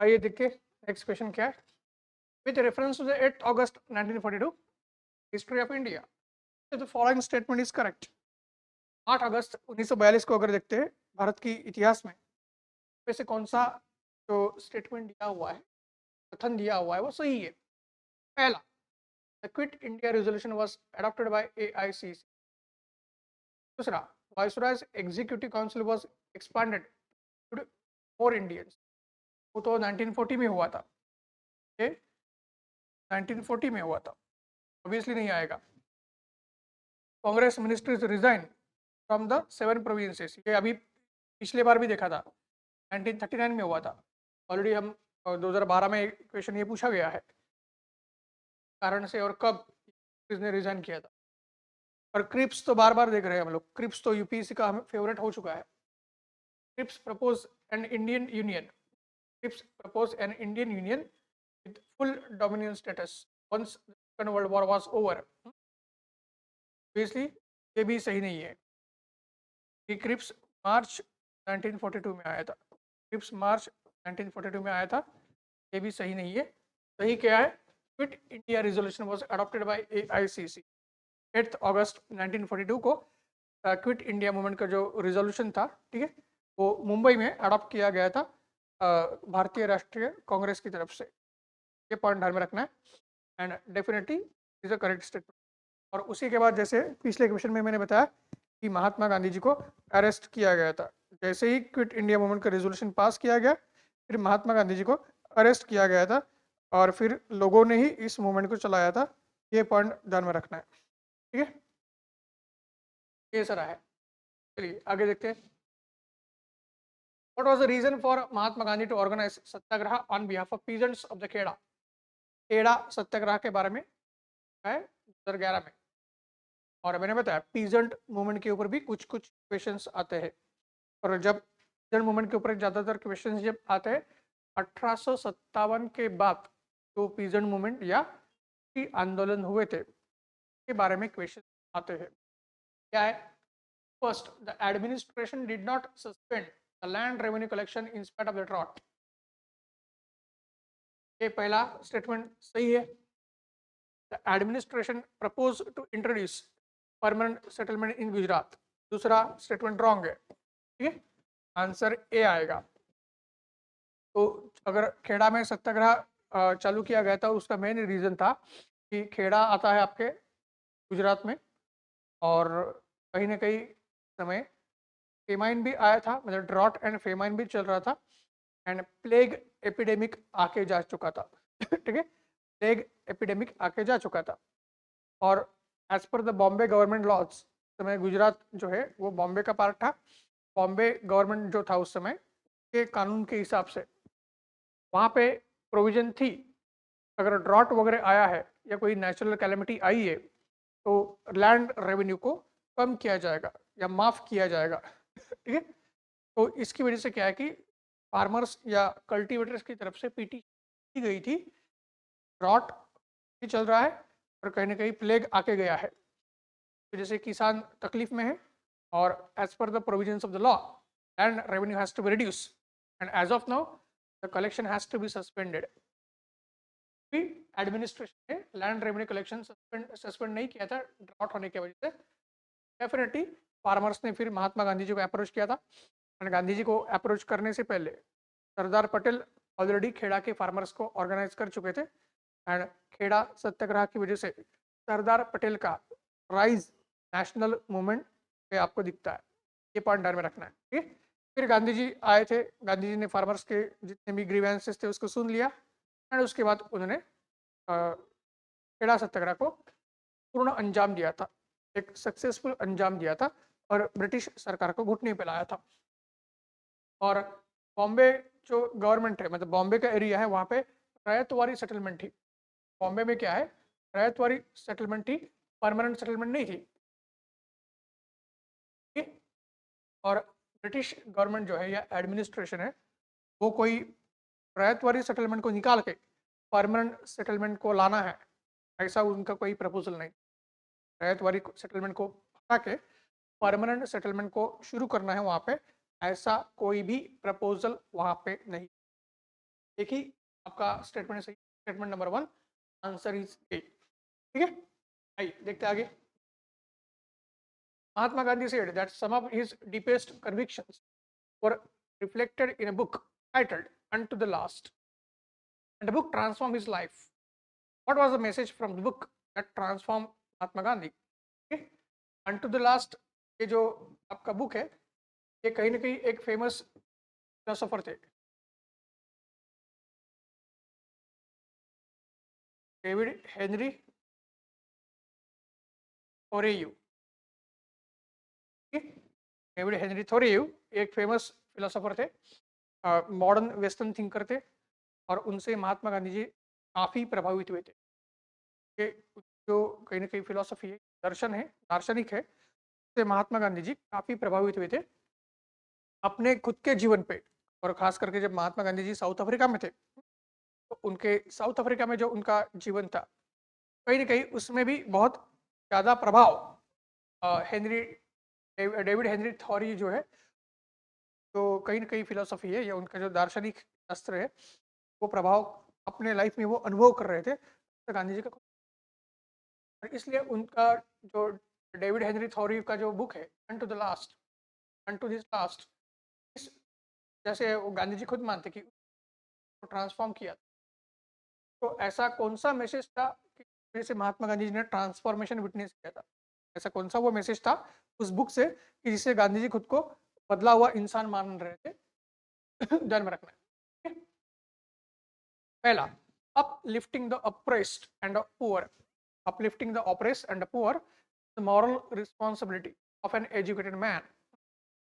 आइए देखिए next question क्या है। विद रेफरेंस टू द 8 अगस्त 1942 history of India, the following statement is correct. 8 अगस्त 1942 को अगर देखते हैं भारत की इतिहास में, वैसे कौन सा जो स्टेटमेंट दिया हुआ है, कथन दिया हुआ है वो सही है। पहला, the quit India resolution was adopted by AICC. दूसरा, viceroy's executive council was expanded to more Indians. वो तो 1940 में हुआ था, ये 1940 में हुआ था, ऑब्वियसली नहीं आएगा। Congress ministries resign from the 7 provinces, ये अभी पिछले बार भी देखा था, 1939 में हुआ था। ऑलरेडी हम 2012 में क्वेश्चन ये पूछा गया है कारण से और कब किसने रिजाइन किया था। और क्रिप्स तो बार बार देख रहे हैं हम लोग, क्रिप्स तो यूपीएससी का फेवरेट हो चुका है। Cripps propose an Indian union, Cripps propose an Indian union with full dominion status once the second world war was over. Obviously ये भी सही नहीं है कि क्रिप्स मार्च 1942 में आया था, क्रिप्स मार्च 1942 में आया था, ये भी सही नहीं है। सही क्या है, quit India resolution was adopted by AICC 8 अगस्त 1942 को। क्विट इंडिया मूवमेंट का जो रिजोल्यूशन था, ठीक है, वो मुंबई में अडॉप्ट किया गया था भारतीय राष्ट्रीय कांग्रेस की तरफ से। ये पॉइंट ध्यान में रखना है and definitely is a correct statement. और उसी के बाद जैसे पिछले क्वेश्चन में मैंने बताया कि महात्मा गांधी जी को अरेस्ट किया गया था, जैसे ही क्विट इंडिया मूवमेंट का रेजोल्यूशन पास किया गया फिर महात्मा गांधी जी को अरेस्ट किया गया था और फिर लोगों ने ही इस मूवमेंट को चलाया था। ये पॉइंट ध्यान में रखना है, ठीक है। ये सारा है, चलिए आगे देखते हैं। What was the reason for Mahatma Gandhi to organize Satyagraha on behalf of peasants of the Kheda? Kheda सत्याग्रह के बारे में है 2011 में। और मैंने बताया पीजेंट मूवमेंट के ऊपर भी कुछ कुछ क्वेश्चंस आते हैं, और जब पीजेंट मूवमेंट के ऊपर ज़्यादातर क्वेश्चंस जब आते हैं 1857 के बाद जो पीजेंट मूवमेंट या आंदोलन हुए थे के बारे में क्वेश्चन आते हैं। क्या है? First, the administration did not suspend the land revenue collection in spite of the drought. ये पहला स्टेटमेंट सही है। The administration propose to introduce permanent settlement in Gujarat. दूसरा स्टेटमेंट रॉन्ग है, ठीक है, आंसर ए आएगा। तो अगर खेड़ा में सत्याग्रह चालू किया गया था उसका मेन रीजन था कि खेड़ा आता है आपके गुजरात में, और कहीं ना कहीं समय फेमाइन भी आया था, मतलब ड्रॉट एंड फेमाइन भी चल रहा था एंड प्लेग एपिडेमिक आके जा चुका था ठीक है, प्लेग एपिडेमिक आके जा चुका था। और एज पर द बॉम्बे गवर्नमेंट लॉज, समय गुजरात जो है वो बॉम्बे का पार्ट था। बॉम्बे गवर्नमेंट जो था उस समय के कानून के हिसाब से वहाँ पे प्रोविजन थी, अगर ड्रॉट वगैरह आया है या कोई नेचुरल कैलेमिटी आई है तो लैंड रेवेन्यू को कम किया जाएगा या माफ़ किया जाएगा ठीक है। तो इसकी वजह से क्या है कि फार्मर्स या कल्टीवेटर्स की तरफ से पीटी की गई थी, ड्रॉट भी चल रहा है और कहीं ना कहीं प्लेग आके गया है, तो जैसे किसान तकलीफ में है और एज पर the provisions of the law land revenue has to be reduce and as of now the collection has to be suspended. Administration ने लैंड रेवेन्यू कलेक्शन सस्पेंड नहीं किया था ड्रॉट होने की वजह से। डेफिनेटली फार्मर्स ने फिर महात्मा गांधी जी को अप्रोच किया था, और गांधी जी को अप्रोच करने से पहले सरदार पटेल ऑलरेडी खेड़ा के फार्मर्स को ऑर्गेनाइज कर चुके थे एंड खेड़ा सत्याग्रह की वजह से सरदार पटेल का राइज नेशनल मूवमेंट पे आपको दिखता है। ये पॉइंट ध्यान में रखना है, ठीक है। फिर गांधी जी आए थे, गांधी जी ने फार्मर्स के जितने भी ग्रीवेंसेस थे उसको सुन लिया एंड उसके बाद उन्होंने खेड़ा सत्याग्रह को पूर्ण अंजाम दिया था, एक सक्सेसफुल अंजाम दिया था और ब्रिटिश सरकार को घुटने पे लाया था। और बॉम्बे जो गवर्नमेंट है, मतलब बॉम्बे का एरिया है, वहाँ पे रैयतवारी सेटलमेंट थी। बॉम्बे में क्या है, रैयतवारी सेटलमेंट थी, परमानेंट सेटलमेंट नहीं थी, ठीक है? और ब्रिटिश गवर्नमेंट जो है या एडमिनिस्ट्रेशन है वो कोई रैयतवारी सेटलमेंट को निकाल के परमानेंट सेटलमेंट को लाना है, ऐसा उनका कोई प्रपोजल नहीं। रैयतवारी सेटलमेंट को हटा के परमानेंट सेटलमेंट को शुरू करना है वहाँ पे, ऐसा कोई भी प्रपोजल वहाँ पे नहीं। एक ही आपका स्टेटमेंट सही, statement number 1, answer is a. ठीक है, आइए देखते हैं आगे। Mahatma Gandhi said that some of his deepest convictions were reflected in a book titled Unto the Last, and the book transformed his life. What was the message from the book that transformed Mahatma Gandhi? Okay? Unto the Last ये जो आपका book है, ये कहीं ना कहीं एक famous philosopher थे, डेविड हेनरी थोरेयू। डेविड हेनरी थोरेयू एक फेमस फिलोसोफर थे, मॉडर्न वेस्टर्न थिंकर थे, और उनसे महात्मा गांधी जी काफ़ी प्रभावित हुए थे। ये जो कहीं ना कहीं फिलोसफी है, दर्शन है, दार्शनिक है, से महात्मा गांधी जी काफ़ी प्रभावित हुए थे अपने खुद के जीवन पे। और खास करके जब महात्मा गांधी जी साउथ अफ्रीका में थे, तो उनके साउथ अफ्रीका में जो उनका जीवन था, कहीं ना कहीं उसमें भी बहुत ज़्यादा प्रभाव हेनरी डेविड हेनरी थॉरी जो है, तो कहीं ना कहीं फिलोसफी है या उनका जो दार्शनिक शास्त्र है, वो प्रभाव अपने लाइफ में वो अनुभव कर रहे थे तो गांधी जी का। और इसलिए उनका जो डेविड हेनरी थॉरी का जो बुक है unto the last, unto this last, इस जैसे वो गांधी जी खुद मानते कि ट्रांसफॉर्म किया। तो ऐसा कौन सा मैसेज था कि जैसे महात्मा गांधी जी ने ट्रांसफॉर्मेशन विटनेस किया था? ऐसा कौन सा वो मैसेज था उस बुक से कि जिससे गांधी जी खुद को बदला हुआ इंसान मान रहे थे? ध्यान में रखना है। पहला, uplifting the oppressed and the poor. Uplifting the oppressed and the poor, the moral responsibility of an educated man.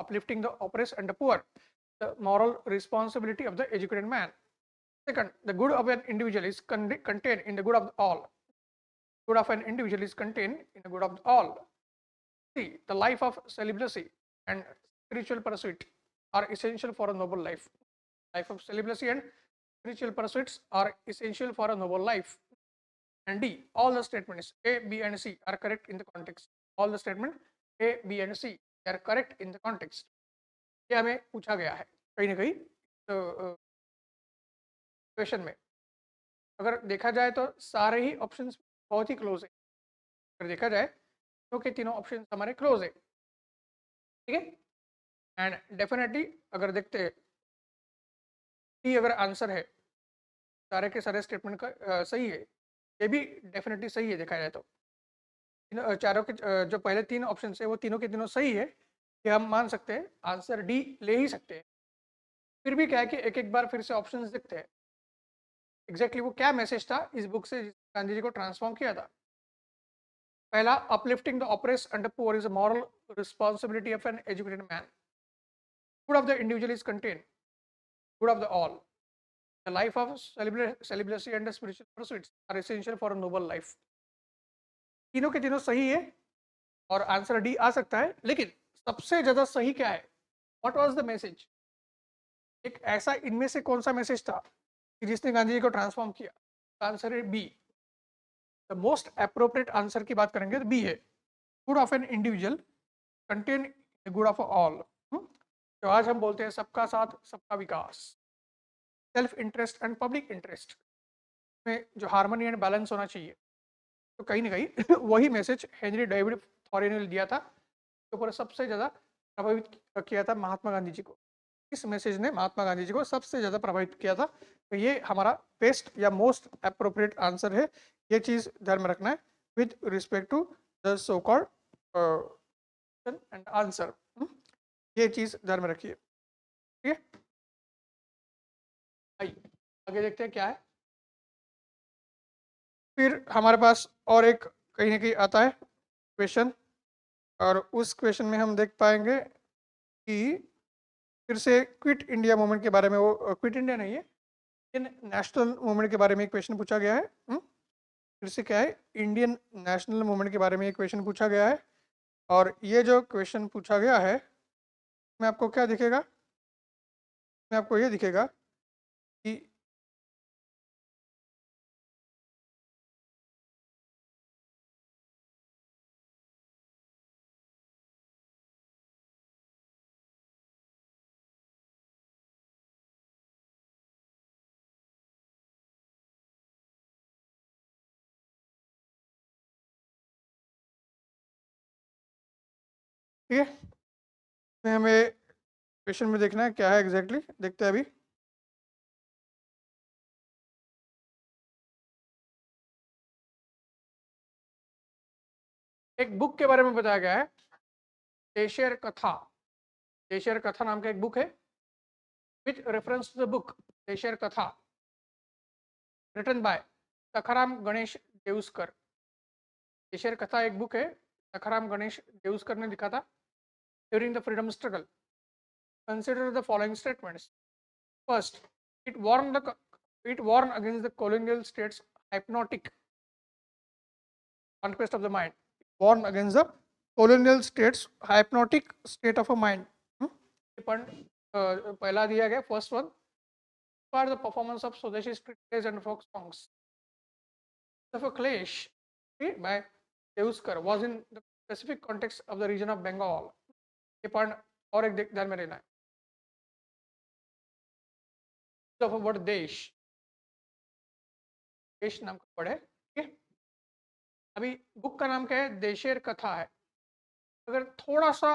Uplifting the oppressed and the poor, the moral responsibility of the educated man. Second, the good of an individual is contained in the good of all. Good of an individual is contained in the good of all. See, the life of celibacy and spiritual pursuit are essential for a noble life. Life of celibacy and spiritual pursuits are essential for a noble life. And D, all the statements A, B, and C are correct in the context. All the statements A, B, and C are correct in the context. ये हमें पूछा गया है कहीं ना कहीं question में। अगर देखा जाए तो सारे ही ऑप्शंस बहुत ही क्लोज है। अगर देखा जाए तो के तीनों ऑप्शन हमारे क्लोज है। ठीक है, एंड डेफिनेटली अगर देखते हैं डी अगर आंसर है, सारे के सारे स्टेटमेंट का सही है, ये भी डेफिनेटली सही है देखा जाए तो। चारों के जो पहले तीन ऑप्शन है वो तीनों के तीनों सही है, कि हम मान सकते हैं आंसर डी ले ही सकते हैं। फिर भी क्या है कि एक एक बार फिर से ऑप्शंस देखते हैं एग्जैक्टली वो क्या मैसेज था इस बुक से गांधी जी को ट्रांसफॉर्म किया था। पहला, uplifting the oppressed and the poor is a moral responsibility of an educated man. Good of the individual is contained, good of the all. The life of celibacy and the spiritual pursuits are essential for a noble life. तीनों के तीनों सही है और answer D आ सकता है, लेकिन सबसे ज्यादा सही क्या है? What was the message? एक ऐसा इनमें से कौन सा मैसेज था कि जिसने गांधी जी को ट्रांसफॉर्म किया? आंसर है B. The most appropriate answer की बात करेंगे तो बी है, good of an individual contain the good of all. तो आज हम बोलते हैं सबका साथ सबका विकास, self interest and public interest में जो हार्मनी एंड बैलेंस होना चाहिए, तो कहीं ना कहीं वही मैसेज हेनरी डेविड थॉरे ने दिया था, तो पर सबसे ज़्यादा प्रभावित किया था महात्मा गांधी जी को। इस मैसेज ने महात्मा गांधी जी को सबसे ज़्यादा प्रभावित किया था। तो ये हमारा बेस्ट या मोस्ट अप्रोप्रिएट आंसर है। ये चीज़ ध्यान में रखना है with respect to the so called end answer. ये चीज़ ध्यान में रखिए। ठीक है, आइए आगे देखते हैं क्या है। फिर हमारे पास और एक कहीं ना कहीं आता है क्वेश्चन, और उस क्वेश्चन में हम देख पाएंगे कि फिर से क्विट इंडिया मूवमेंट के बारे में, वो क्विट इंडिया नहीं है, इंडियन नेशनल मूवमेंट के बारे में एक क्वेश्चन पूछा गया है। फिर से क्या है, इंडियन नेशनल मूवमेंट के बारे में एक क्वेश्चन पूछा गया है। और ये जो क्वेश्चन पूछा गया है, में आपको क्या दिखेगा? में आपको ये दिखेगा कि ठीक है, तो हमें क्वेश्चन में देखना है क्या है एग्जैक्टली, देखते हैं अभी। एक बुक के बारे में बताया गया है, देशेर कथा। देशेर कथा नाम का एक बुक है, with reference to the book Desher Katha written by Sakharam Ganesh Deuskar. Desher Katha एक बुक है, सखाराम गणेश देउस्कर ने लिखा था during the freedom struggle. Consider the following statements. First, it warned the it warned against the colonial states hypnotic conquest of the mind. Warned against the colonial states hypnotic state of a mind. पण पहला दिया गया first one, for the performance of Swadeshi street plays and folk songs. The clash by Deuskar was in the specific context of the region of Bengal. ये point और एक ध्यान में रहना है। of a word देश, देश नाम का वर्ड है, ठीक है। अभी बुक का नाम क्या है, देशेर कथा है। अगर थोड़ा सा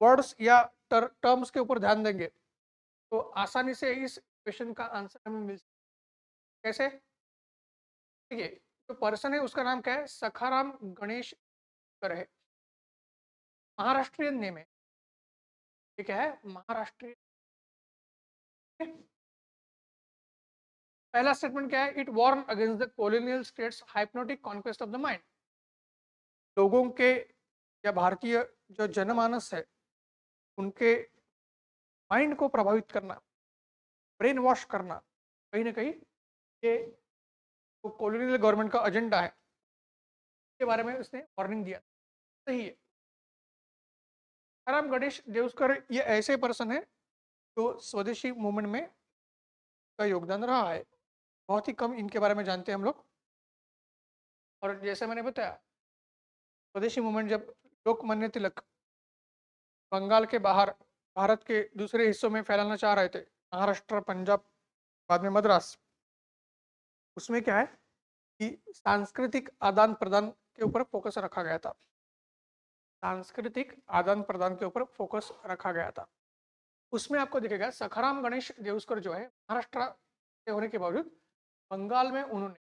वर्ड्स या टर्म्स के ऊपर ध्यान देंगे तो आसानी से इस क्वेश्चन का आंसर हमें मिल सकता है। कैसे, ठीक है, जो पर्सन है उसका नाम क्या है, सखाराम गणेश कर है, महाराष्ट्रियन नेम है। ये क्या है, महाराष्ट्रियन। पहला स्टेटमेंट क्या है, it warned against the colonial state's hypnotic conquest of the mind. लोगों के या भारतीय जो जनमानस है उनके माइंड को प्रभावित करना, ब्रेन वॉश करना, कहीं ना कहीं ये तो कॉलोनियल गवर्नमेंट का एजेंडा है, के बारे में उसने वार्निंग दिया। सही है। सखाराम गणेश देउस्कर ये ऐसे पर्सन है जो स्वदेशी मूवमेंट में का योगदान रहा है। बहुत ही कम इनके बारे में जानते हैं हम लोग। और जैसे मैंने बताया, स्वदेशी मूवमेंट जब लोकमान्य तिलक बंगाल के बाहर भारत के दूसरे हिस्सों में फैलाना चाह रहे थे, महाराष्ट्र, पंजाब, बाद में मद्रास, उसमें क्या है कि सांस्कृतिक आदान प्रदान के ऊपर फोकस रखा गया था। सांस्कृतिक आदान प्रदान के ऊपर फोकस रखा गया था। उसमें आपको दिखेगा सखाराम गणेश देउस्कर जो है महाराष्ट्र से होने के बावजूद बंगाल में उन्होंने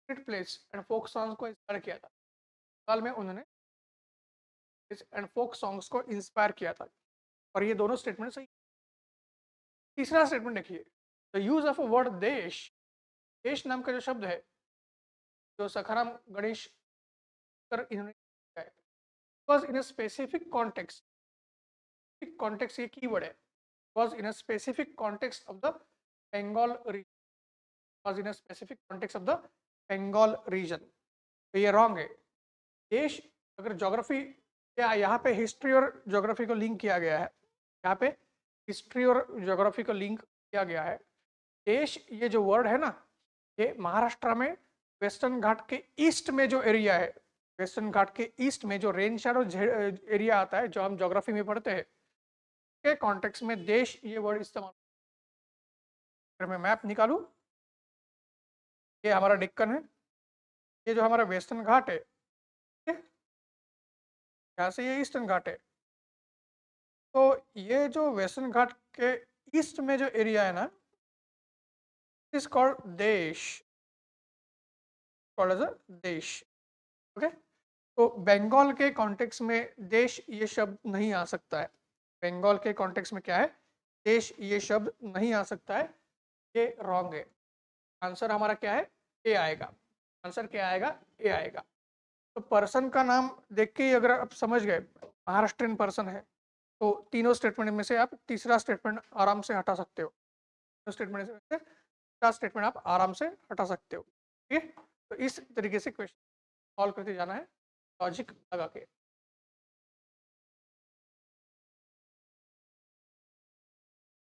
प्लेस एंड फोक सॉन्ग्स को इंस्पायर किया था। बंगाल में उन्होंने एंड फोक सॉन्ग्स को इंस्पायर किया था। और ये दोनों स्टेटमेंट सही। तीसरा स्टेटमेंट देखिए, the use of a word देश। देश नाम का जो शब्द है जो सखाराम गणेश कर इन्होंने was in a specific context. Context ये कीवर्ड है, was in a specific context of the Bengal region. Was in a specific context of the Bengal region. तो ये रॉन्ग है। देश अगर ज्योग्राफी या यहाँ पे हिस्ट्री और ज्योग्राफी को लिंक किया गया है, यहाँ पे हिस्ट्री और ज्योग्राफी को लिंक किया गया है। देश ये जो वर्ड है ना, ये महाराष्ट्र में वेस्टर्न घाट के ईस्ट में जो एरिया है, वेस्टर्न घाट के ईस्ट में जो रेन शैडो एरिया आता है, जो हम ज्योग्राफी में पढ़ते हैं, के कॉन्टेक्स्ट में देश ये वर्ड इस्तेमाल। अगर मैं मैप निकालूं, ये हमारा डेक्कन है, ये जो हमारा वेस्टर्न घाट है, यहाँ से ये ईस्टर्न घाट है। तो ये जो वेस्टर्न घाट के ईस्ट में जो एरिया है ना, इज कॉल्ड देश, कॉल्ड एज अ देश। ओके, तो बंगाल के कॉन्टेक्स्ट में देश ये शब्द नहीं आ सकता है। बंगाल के कॉन्टेक्स्ट में क्या है, देश ये शब्द नहीं आ सकता है। ये रॉन्ग है। आंसर हमारा क्या है, ए आएगा। आंसर क्या आएगा, ए आएगा। तो पर्सन का नाम देख के ही अगर आप समझ गए महाराष्ट्रियन पर्सन है, तो तीनों स्टेटमेंट में से आप तीसरा स्टेटमेंट आराम से हटा सकते हो। तो स्टेटमेंट से तीसरा स्टेटमेंट आप आराम से हटा सकते हो। ठीक है, तो इस तरीके से क्वेश्चन सॉल्व करते जाना है लॉजिक लगा के।